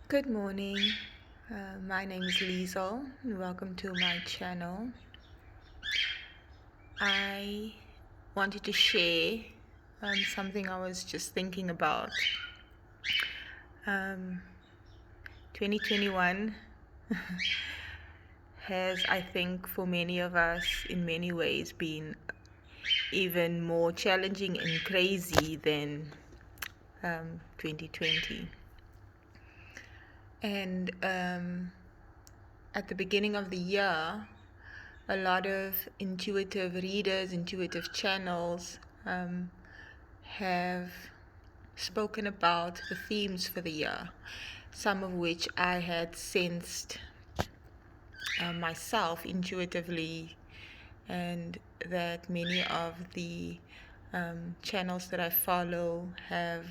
Good morning. My name is Liesel, and welcome to my channel. I wanted to share something I was just thinking about. 2021 has, I think, for many of us, in many ways, been even more challenging and crazy than 2020. And at the beginning of the year, a lot of intuitive readers, intuitive channels have spoken about the themes for the year, some of which I had sensed myself intuitively, and that many of the channels that I follow have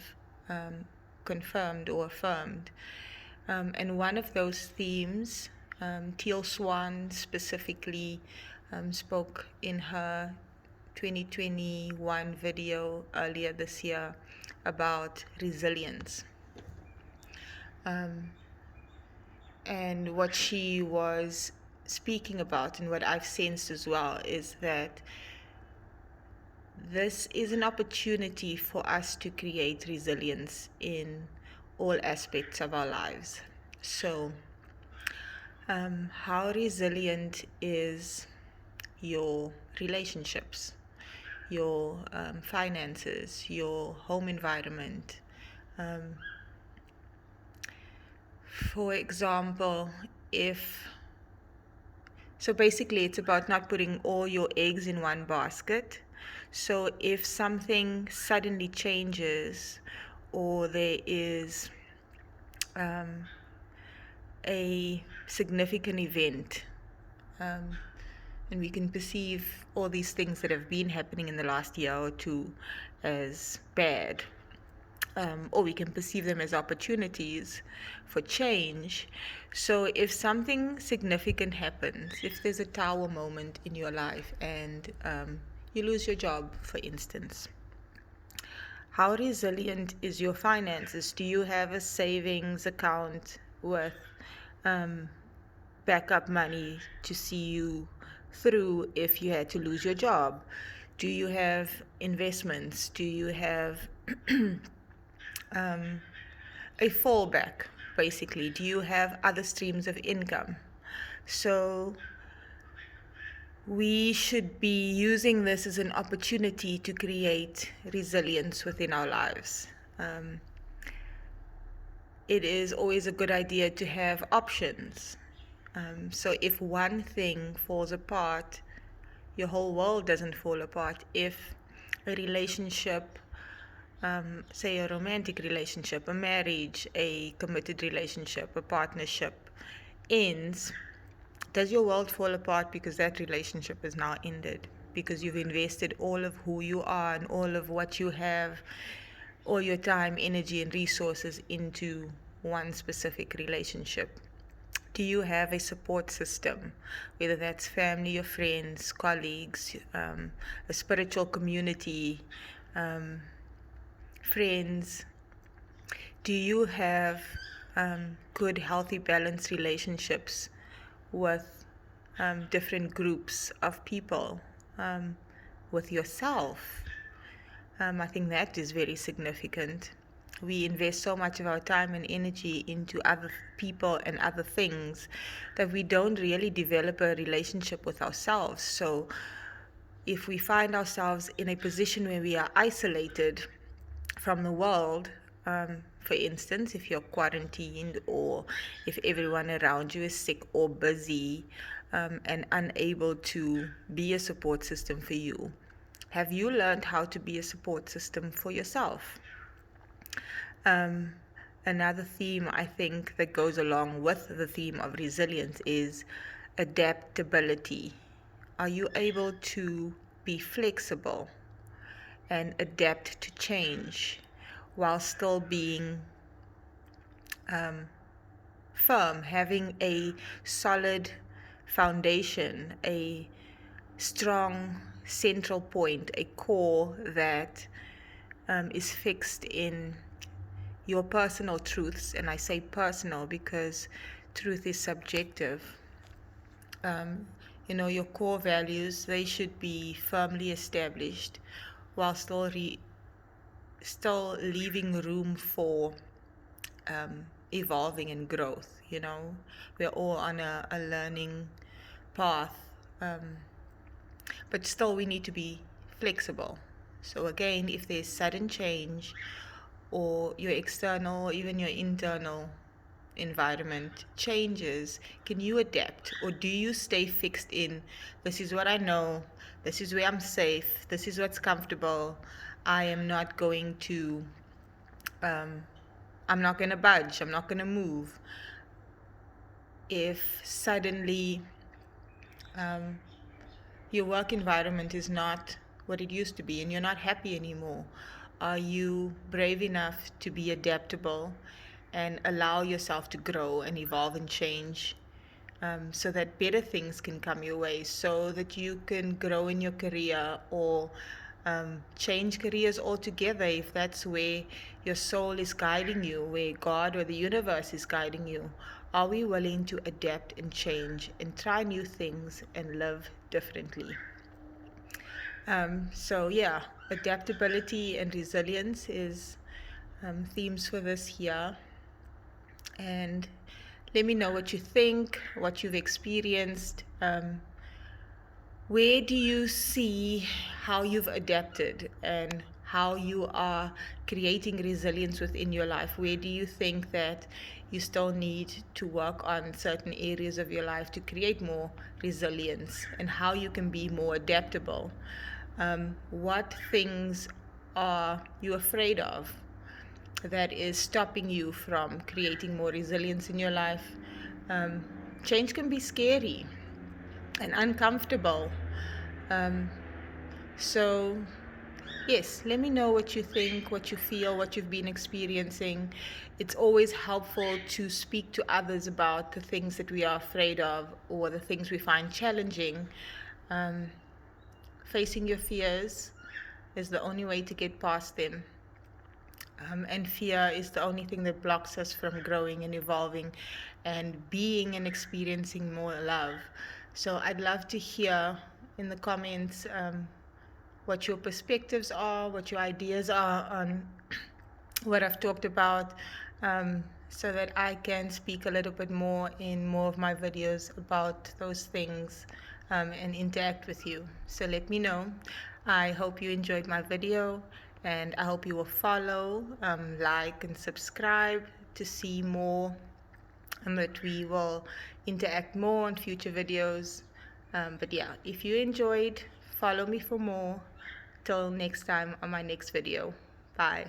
confirmed or affirmed. And one of those themes, Teal Swan specifically spoke in her 2021 video earlier this year about resilience. And what she was speaking about, and what I've sensed as well, is that this is an opportunity for us to create resilience in all aspects of our lives. So, how resilient is your relationships, your finances, your home environment? For example, so basically it's about not putting all your eggs in one basket. So if something suddenly changes, or there is a significant event, and we can perceive all these things that have been happening in the last year or two as bad, or we can perceive them as opportunities for change. So if something significant happens, if there's a tower moment in your life and you lose your job, for instance, how resilient is your finances? Do you have a savings account with backup money to see you through if you had to lose your job? Do you have investments? Do you have a fallback, basically? Do you have other streams of income? So we should be using this as an opportunity to create resilience within our lives. It is always a good idea to have options. So if one thing falls apart, your whole world doesn't fall apart. If a relationship, say a romantic relationship, a marriage, a committed relationship, a partnership ends, does your world fall apart because that relationship is now ended? Because you've invested all of who you are and all of what you have, all your time, energy, and resources into one specific relationship. Do you have a support system, whether that's family or friends, colleagues, a spiritual community, friends? Do you have good, healthy, balanced relationships with different groups of people, with yourself? I think that is very significant. We invest so much of our time and energy into other people and other things that we don't really develop a relationship with ourselves. So if we find ourselves in a position where we are isolated from the world, for instance, if you're quarantined or if everyone around you is sick or busy, and unable to be a support system for you, have you learned how to be a support system for yourself? Another theme I think that goes along with the theme of resilience is adaptability. Are you able to be flexible and adapt to change while still being firm, having a solid foundation, a strong central point, a core that is fixed in your personal truths, and I say personal because truth is subjective. um, your core values, they should be firmly established while still leaving room for evolving and growth. We're all on a learning path, but still we need to be flexible. So again, if there's sudden change, or your external or even your internal environment changes, can you adapt, or do you stay fixed in, this is what I know, this is where I'm safe, this is what's comfortable, I am not going to um, I'm not going to budge, I'm not going to move? If suddenly um, your work environment is not what it used to be and you're not happy anymore, are you brave enough to be adaptable and allow yourself to grow and evolve and change, so that better things can come your way, so that you can grow in your career, or change careers altogether if that's where your soul is guiding you, where God or the universe is guiding you? Are we willing to adapt and change and try new things and live differently? So yeah, adaptability and resilience is themes for this year. And let me know what you think, what you've experienced. Where do you see how you've adapted and how you are creating resilience within your life? Where do you think that you still need to work on certain areas of your life to create more resilience, and how you can be more adaptable? What things are you afraid of that is stopping you from creating more resilience in your life? Um, Change can be scary and uncomfortable. Um, so, yes, let me know what you think, what you feel, what you've been experiencing. It's always helpful to speak to others about the things that we are afraid of or the things we find challenging. Um, Facing your fears is the only way to get past them. And fear is the only thing that blocks us from growing and evolving and being and experiencing more love. So I'd love to hear in the comments what your perspectives are, what your ideas are on what I've talked about, so that I can speak a little bit more in more of my videos about those things, and interact with you. So let me know. I hope you enjoyed my video, and I hope you will follow, like, and subscribe to see more, and that we will interact more on future videos. But yeah, if you enjoyed, follow me for more. Till next time on my next video. Bye.